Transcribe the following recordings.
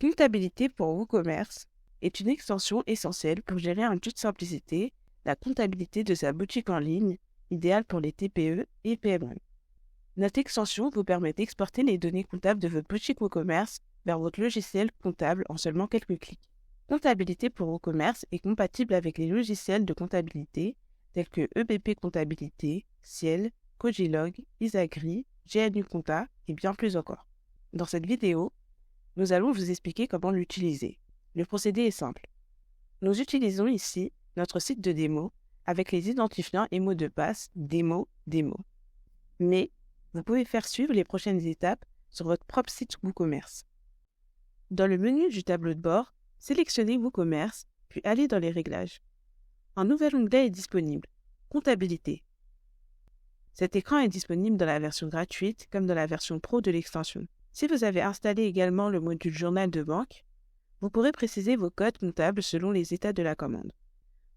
Comptabilité pour WooCommerce est une extension essentielle pour gérer en toute simplicité la comptabilité de sa boutique en ligne, idéale pour les TPE et PME. Notre extension vous permet d'exporter les données comptables de votre boutique WooCommerce vers votre logiciel comptable en seulement quelques clics. Comptabilité pour WooCommerce est compatible avec les logiciels de comptabilité tels que EBP Comptabilité, Ciel, Cogilog, Isagri, GNU Compta et bien plus encore. Dans cette vidéo, nous allons vous expliquer comment l'utiliser. Le procédé est simple. Nous utilisons ici notre site de démo avec les identifiants et mots de passe démo. Mais vous pouvez faire suivre les prochaines étapes sur votre propre site WooCommerce. Dans le menu du tableau de bord, sélectionnez WooCommerce, puis allez dans les réglages. Un nouvel onglet est disponible, Comptabilité. Cet écran est disponible dans la version gratuite comme dans la version pro de l'extension. Si vous avez installé également le module Journal de banque, vous pourrez préciser vos codes comptables selon les états de la commande.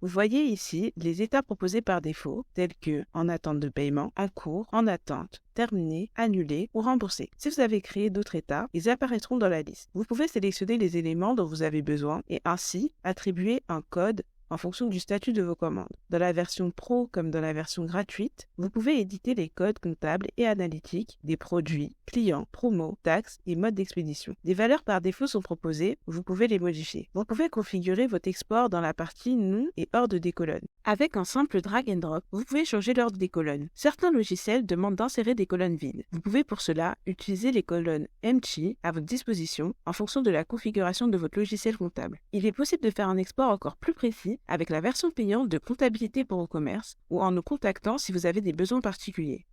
Vous voyez ici les états proposés par défaut, tels que en attente de paiement, en cours, en attente, terminé, annulé ou remboursé. Si vous avez créé d'autres états, ils apparaîtront dans la liste. Vous pouvez sélectionner les éléments dont vous avez besoin et ainsi attribuer un code en fonction du statut de vos commandes. Dans la version pro comme dans la version gratuite, vous pouvez éditer les codes comptables et analytiques des produits, clients, promos, taxes et modes d'expédition. Des valeurs par défaut sont proposées, vous pouvez les modifier. Vous pouvez configurer votre export dans la partie nom et ordre des colonnes. Avec un simple drag and drop, vous pouvez changer l'ordre des colonnes. Certains logiciels demandent d'insérer des colonnes vides. Vous pouvez pour cela utiliser les colonnes empty à votre disposition en fonction de la configuration de votre logiciel comptable. Il est possible de faire un export encore plus précis avec la version payante de Comptabilité pour WooCommerce ou en nous contactant si vous avez des besoins particuliers.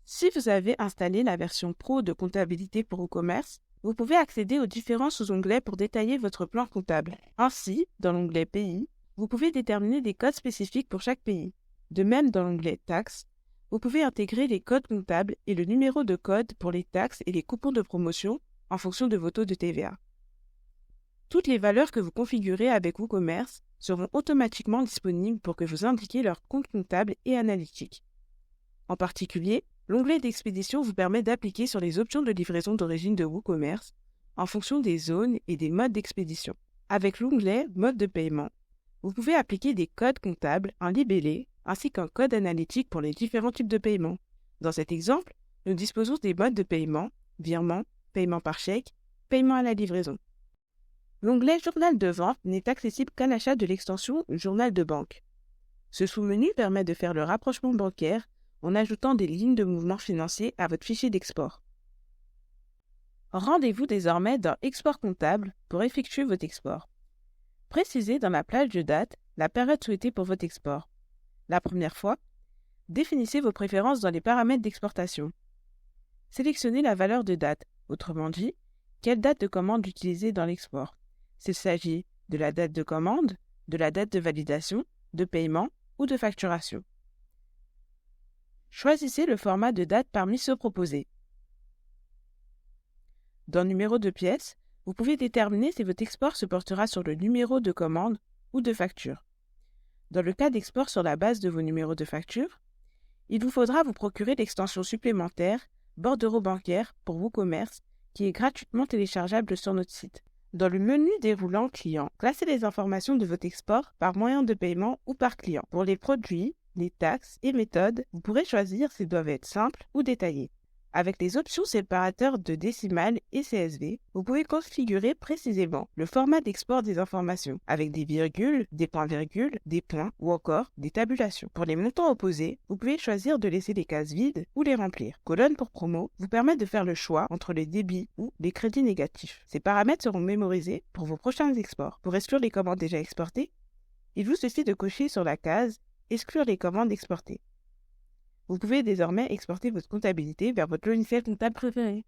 Si vous avez installé la version pro de Comptabilité pour WooCommerce, vous pouvez accéder aux différents sous-onglets pour détailler votre plan comptable. Ainsi, dans l'onglet Pays, vous pouvez déterminer des codes spécifiques pour chaque pays. De même, dans l'onglet Taxes, vous pouvez intégrer les codes comptables et le numéro de code pour les taxes et les coupons de promotion en fonction de vos taux de TVA. Toutes les valeurs que vous configurez avec WooCommerce seront automatiquement disponibles pour que vous indiquiez leur compte comptable et analytique. En particulier, l'onglet d'expédition vous permet d'appliquer sur les options de livraison d'origine de WooCommerce en fonction des zones et des modes d'expédition. Avec l'onglet Mode de paiement, vous pouvez appliquer des codes comptables, un libellé, ainsi qu'un code analytique pour les différents types de paiement. Dans cet exemple, nous disposons des modes de paiement, virement, paiement par chèque, paiement à la livraison. L'onglet Journal de vente n'est accessible qu'à l'achat de l'extension Journal de banque. Ce sous-menu permet de faire le rapprochement bancaire en ajoutant des lignes de mouvement financier à votre fichier d'export. Rendez-vous désormais dans Export comptable pour effectuer votre export. Précisez dans la plage de date la période souhaitée pour votre export. La première fois, définissez vos préférences dans les paramètres d'exportation. Sélectionnez la valeur de date, autrement dit, quelle date de commande utiliser dans l'export. S'il s'agit de la date de commande, de la date de validation, de paiement ou de facturation. Choisissez le format de date parmi ceux proposés. Dans Numéro de pièce, vous pouvez déterminer si votre export se portera sur le numéro de commande ou de facture. Dans le cas d'export sur la base de vos numéros de facture, il vous faudra vous procurer l'extension supplémentaire Bordereau bancaire pour WooCommerce qui est gratuitement téléchargeable sur notre site. Dans le menu déroulant client, classez les informations de votre export par moyen de paiement ou par client. Pour les produits, les taxes et méthodes, vous pourrez choisir s'ils doivent être simples ou détaillés. Avec les options séparateurs de décimales et CSV, vous pouvez configurer précisément le format d'export des informations, avec des virgules, des points-virgules, des points ou encore des tabulations. Pour les montants opposés, vous pouvez choisir de laisser les cases vides ou les remplir. Colonne pour promo vous permet de faire le choix entre les débits ou les crédits négatifs. Ces paramètres seront mémorisés pour vos prochains exports. Pour exclure les commandes déjà exportées, il vous suffit de cocher sur la case « Exclure les commandes exportées ». Vous pouvez désormais exporter votre comptabilité vers votre logiciel comptable préféré.